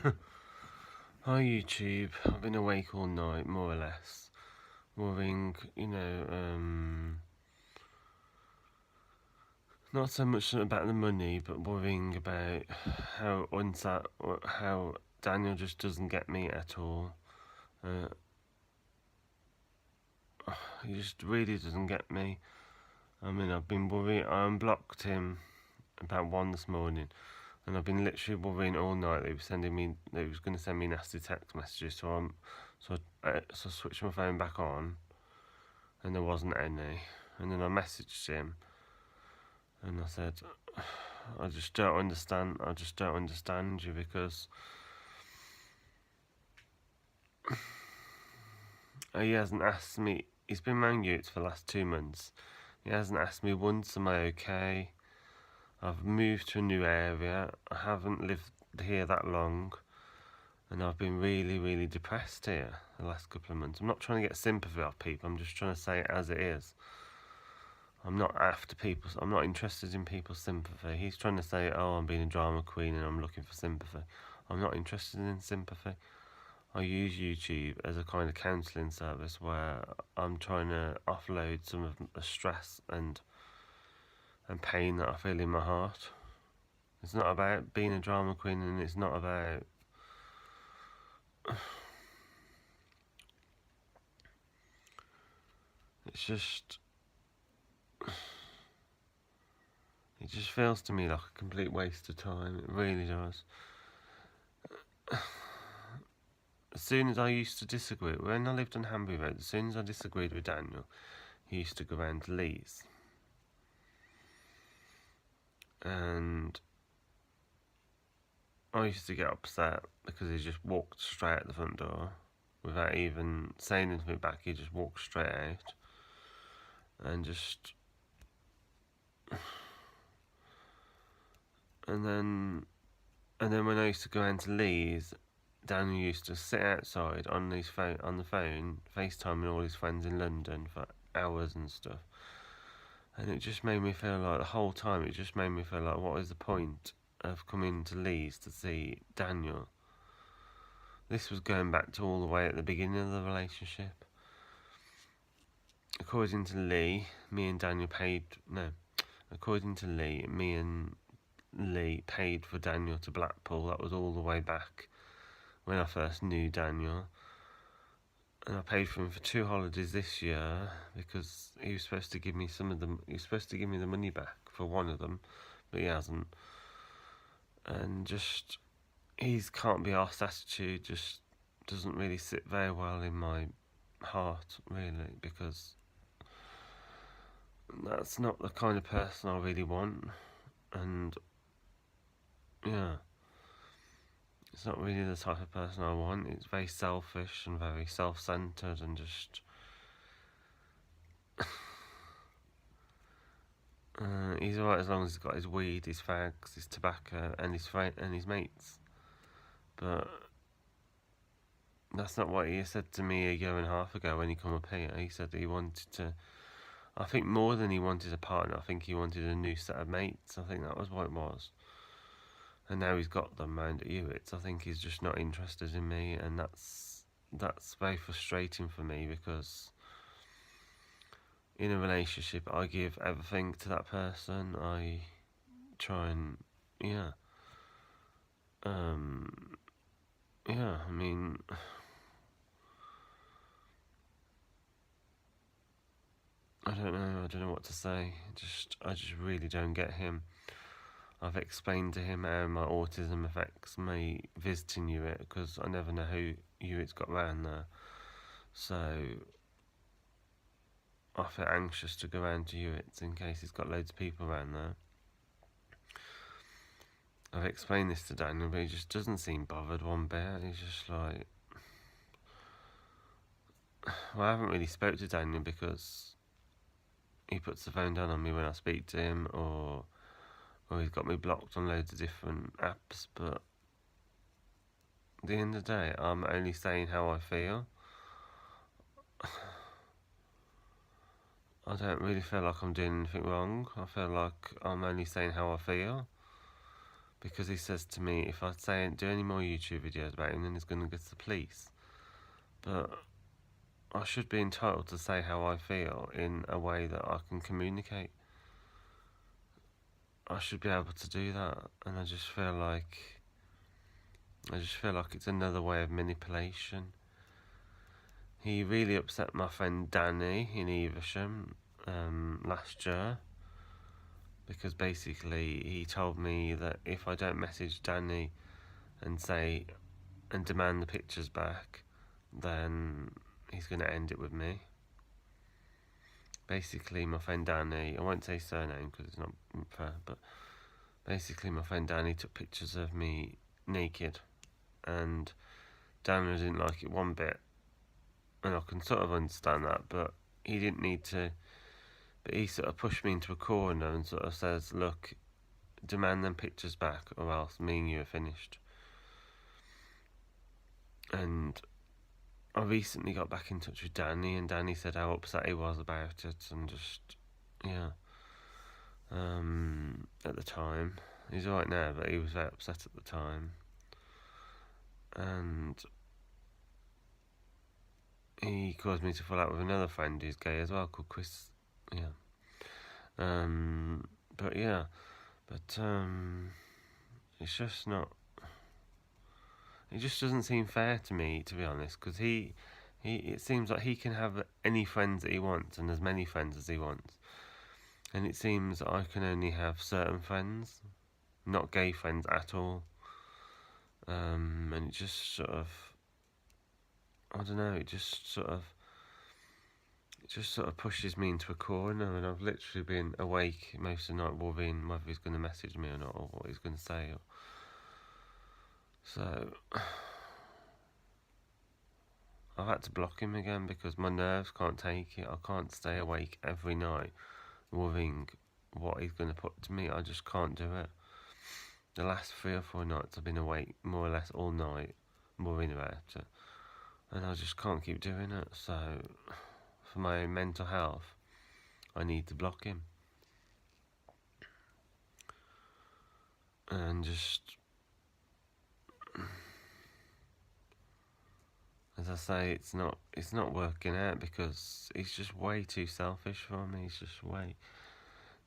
Hi YouTube, I've been awake all night, more or less, worrying, not so much about the money, but worrying about how Daniel just doesn't get me at all. Uh, he just really doesn't get me. I mean, I've been worrying, I unblocked him about 1 this morning, and I've been literally worrying all night that he was going to send me nasty text messages, so I switched my phone back on, and there wasn't any. And then I messaged him, and I said, I just don't understand you, because he hasn't asked me. He's been around Utes for the last 2 months. He hasn't asked me once, am I okay? I've moved to a new area. I haven't lived here that long, and I've been really, really depressed here the last couple of months. I'm not trying to get sympathy off people. I'm just trying to say it as it is. I'm not interested in people's sympathy. He's trying to say, oh, I'm being a drama queen and I'm looking for sympathy. I'm not interested in sympathy. I use YouTube as a kind of counselling service where I'm trying to offload some of the stress and pain that I feel in my heart. It's not about being a drama queen, and it's not about it's just it just feels to me like a complete waste of time. It really does. As soon as I used to disagree, when I lived on Hanbury Road, as soon as I disagreed with Daniel, he used to go round to Lee's. And I used to get upset because he just walked straight out the front door without even saying anything back. He just walked straight out and just. And then when I used to go round to Lee's, Daniel used to sit outside on the phone, FaceTiming all his friends in London for hours and stuff. And it just made me feel like, the whole time, it just made me feel like, what is the point of coming to Lee's to see Daniel? This was going back to all the way at the beginning of the relationship. According to Lee, me and Daniel paid. No. According to Lee, me and Lee paid for Daniel to Blackpool. That was all the way back when I first knew Daniel. And I paid for him for 2 holidays this year because he was supposed to give me he was supposed to give me the money back for one of them, but he hasn't. And just, his can't be arsed attitude just doesn't really sit very well in my heart, really, because that's not the kind of person I really want. And yeah, it's not really the type of person I want. It's very selfish and very self-centered, and just he's alright as long as he's got his weed, his fags, his tobacco, and his mates. But that's not what he said to me a year and a half ago when he come up here. He said he wanted to. I think more than he wanted a partner, I think he wanted a new set of mates. I think that was what it was. And now he's got them round at Ewitts. I think he's just not interested in me, and that's very frustrating for me, because in a relationship I give everything to that person. I try and I mean, I don't know what to say. I just really don't get him. I've explained to him how my autism affects me visiting Ewit, because I never know who Ewit's got round there. So I feel anxious to go round to Ewit's in case he's got loads of people around there. I've explained this to Daniel, but he just doesn't seem bothered one bit. He's just like, well, I haven't really spoke to Daniel because he puts the phone down on me when I speak to him, or he's got me blocked on loads of different apps. But at the end of the day, I'm only saying how I feel. I don't really feel like I'm doing anything wrong. I feel like I'm only saying how I feel. because he says to me, if I say do any more YouTube videos about him, then he's going to go to the police. But I should be entitled to say how I feel in a way that I can communicate. I should be able to do that, and I just feel like it's another way of manipulation. He really upset my friend Danny in Evesham last year, because basically he told me that if I don't message Danny and demand the pictures back, then he's going to end it with me. Basically, my friend Danny, I won't say surname because it's not fair, but basically my friend Danny took pictures of me naked, and Danny didn't like it one bit, and I can sort of understand that, but he didn't need to. But he sort of pushed me into a corner and sort of says, look, demand them pictures back or else me and you are finished. And I recently got back in touch with Danny, and Danny said how upset he was about it, and just, yeah. At the time, he's alright now, but he was very upset at the time. And he caused me to fall out with another friend who's gay as well, called Chris, yeah. It's just not. It just doesn't seem fair to me, to be honest, because it seems like he can have any friends that he wants and as many friends as he wants, and it seems that I can only have certain friends, not gay friends at all, and it just sort of, I don't know, it just sort of pushes me into a corner, and I've literally been awake most of the night worrying whether he's going to message me or not, or what he's going to say. So I've had to block him again because my nerves can't take it. I can't stay awake every night worrying what he's going to put to me. I just can't do it. The last 3 or 4 nights I've been awake more or less all night worrying about it, and I just can't keep doing it. So for my mental health, I need to block him. And just, as I say, it's not working out because he's just way too selfish for me.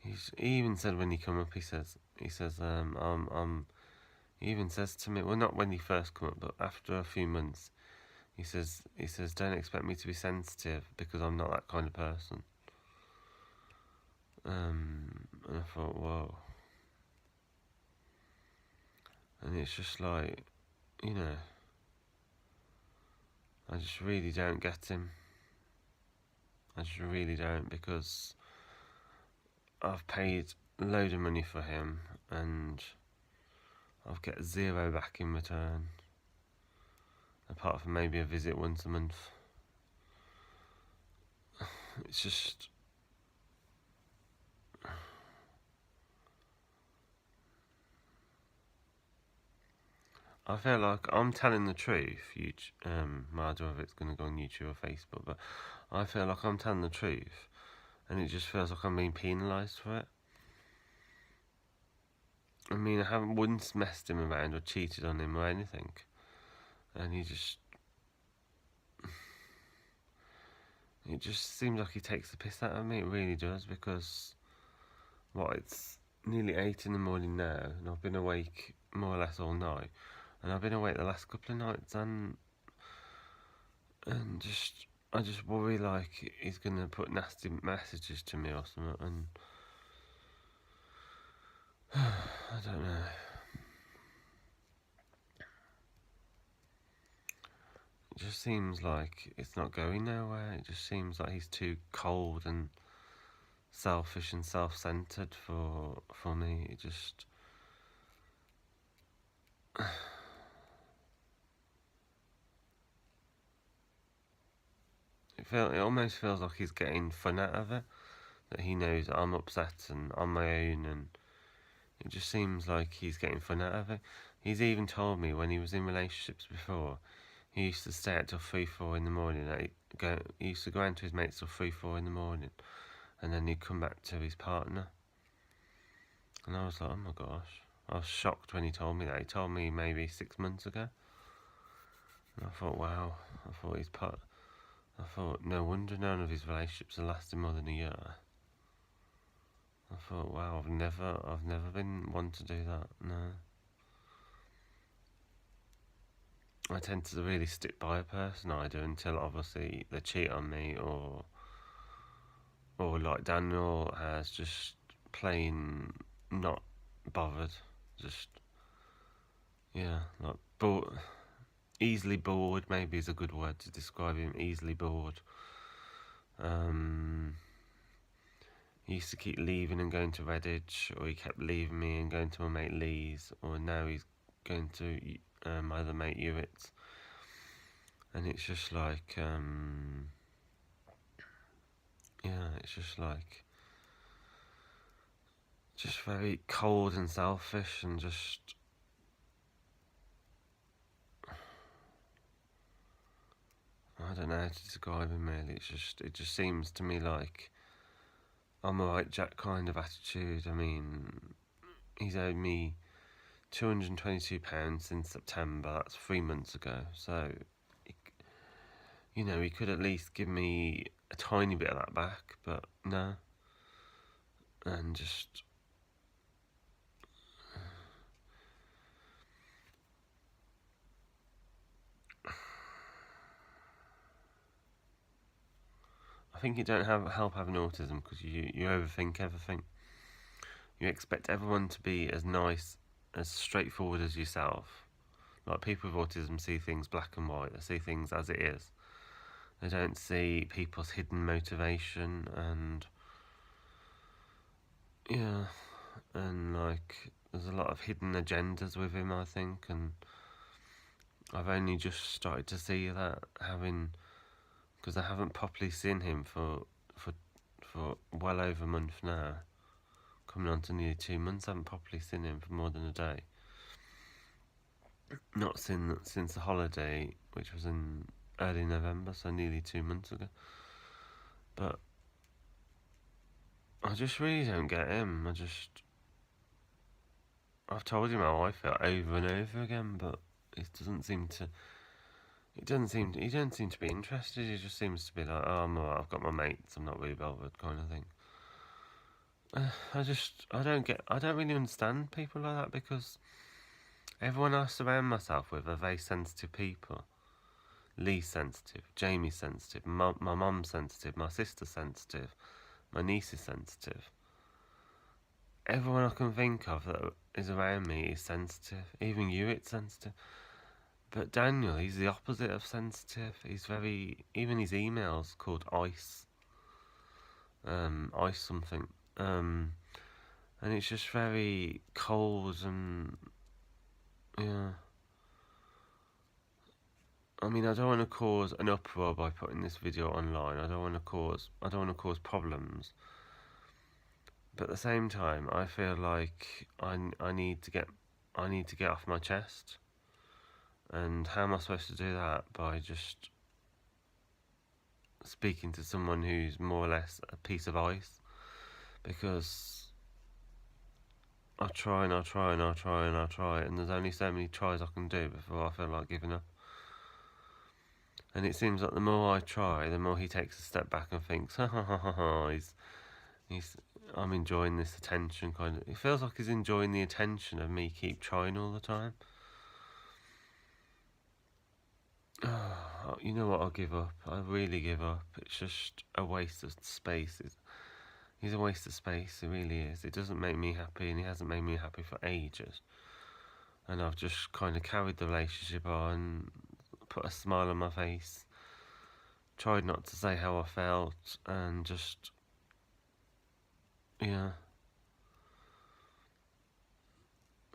He even said when he come up, he says he even says to me, well, not when he first come up, but after a few months, he says don't expect me to be sensitive because I'm not that kind of person. And I thought, whoa. And it's just like, you know, I just really don't get him. I just really don't, because I've paid a load of money for him and I've get 0 back in return, apart from maybe a visit once a month. It's just, I feel like I'm telling the truth. Matter whether it's going to go on YouTube or Facebook, but I feel like I'm telling the truth, and it just feels like I'm being penalised for it. I mean, I haven't once messed him around or cheated on him or anything, and it just seems like he takes the piss out of me. It really does, because it's nearly 8 in the morning now, and I've been awake more or less all night, and I've been awake the last couple of nights, and I just worry like he's gonna put nasty messages to me or something, and I don't know. It just seems like it's not going nowhere. It just seems like he's too cold and selfish and self-centered for me. It just it almost feels like he's getting fun out of it, that he knows that I'm upset and on my own, and it just seems like he's getting fun out of it. He's even told me when he was in relationships before, he used to stay out till 3, 4 in the morning. He used to go out to his mates till 3, 4 in the morning, and then he'd come back to his partner. And I was like, oh my gosh, I was shocked when he told me that. He told me maybe 6 months ago. And I thought, wow. I thought, no wonder none of his relationships are lasting more than a year. I thought, wow, I've never been one to do that. No. I tend to really stick by a person, I do, until obviously they cheat on me, or like Daniel has just plain not bothered. Just, yeah, like easily bored, maybe is a good word to describe him, easily bored. He used to keep leaving and going to Redditch, or he kept leaving me and going to my mate Lee's, or now he's going to my other mate Hewitt's. And it's just like, it's just very cold and selfish, and just, I don't know how to describe him really. It just seems to me like I'm a right Jack kind of attitude. I mean, he's owed me £222 since September. That's 3 months ago. So, he could at least give me a tiny bit of that back, but no. And just, I think you don't help having autism, because you overthink everything. You expect everyone to be as nice, as straightforward as yourself. Like, people with autism see things black and white. They see things as it is. They don't see people's hidden motivation, and like, there's a lot of hidden agendas with him, I think, and I've only just started to see that, because I haven't properly seen him for well over a month now, coming on to nearly 2 months. I haven't properly seen him for more than a day. Not since the holiday, which was in early November, so nearly 2 months ago. But I just really don't get him. I've told him how I feel over and over again, but he doesn't seem to be interested. He just seems to be like, oh, I've got my mates, I'm not really bothered, kind of thing. I don't really understand people like that, because everyone I surround myself with are very sensitive people. Lee's sensitive, Jamie's sensitive, my mum's sensitive, my sister's sensitive, my niece is sensitive. Everyone I can think of that is around me is sensitive. Even Hewitt's sensitive. But Daniel, he's the opposite of sensitive. Even his emails called Ice. Ice something. And it's just very cold, and, yeah. I mean, I don't want to cause an uproar by putting this video online. I don't want to cause problems. But at the same time, I feel like I need to get off my chest. And how am I supposed to do that? By just speaking to someone who's more or less a piece of ice? Because I try, and there's only so many tries I can do before I feel like giving up. And it seems like the more I try, the more he takes a step back and thinks, I'm enjoying this attention, kind of. It feels like he's enjoying the attention of me keep trying all the time. You know what? I'll give up. I really give up. It's just a waste of space. He's a waste of space. It really is. It doesn't make me happy, and he hasn't made me happy for ages. And I've just kind of carried the relationship on, put a smile on my face, tried not to say how I felt, and just, yeah.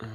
Okay.